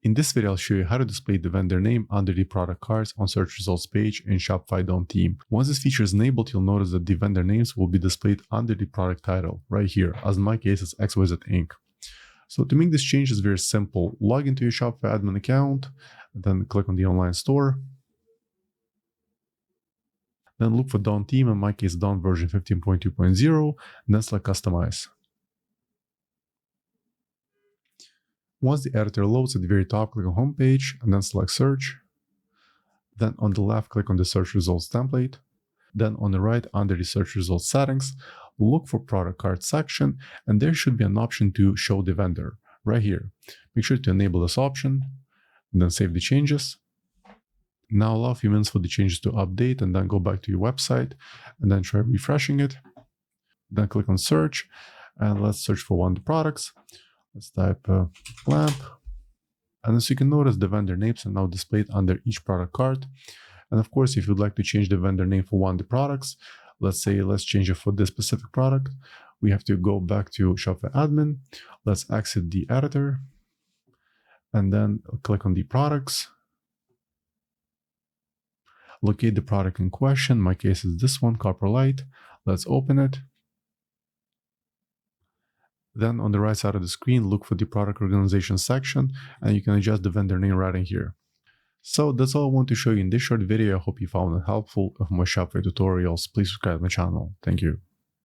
In this video, I'll show you how to display the vendor name under the product cards on search results page in Shopify Dawn Theme. Once this feature is enabled, you'll notice that the vendor names will be displayed under the product title right here, as in my case, it's XYZ Inc. So to make this change is very simple. Log into your Shopify admin account, then click on the online store. Then look for Dawn Theme, in my case, Dawn version 15.2.0, and then select Customize. Once the editor loads, at the very top, click on Homepage, and then select Search. Then on the left, click on the Search Results template. Then on the right, under the Search Results settings, look for Product Card section, and there should be an option to show the vendor right here. Make sure to enable this option, and then save the changes. Now allow a few minutes for the changes to update, and then go back to your website, and then try refreshing it. Then click on Search, and let's search for one of the products. Let's type lamp. And as you can notice, the vendor names are now displayed under each product card. And of course, if you'd like to change the vendor name for one of the products, let's change it for this specific product, we have to go back to Shopify admin. Let's exit the editor and then click on the products. Locate the product in question. In my case is this one, Copper Light. Let's open it. Then on the right side of the screen, look for the product organization section, and you can adjust the vendor name right in here. So that's all I want to show you in this short video. I hope you found it helpful. For more Shopify tutorials, please subscribe to my channel. Thank you.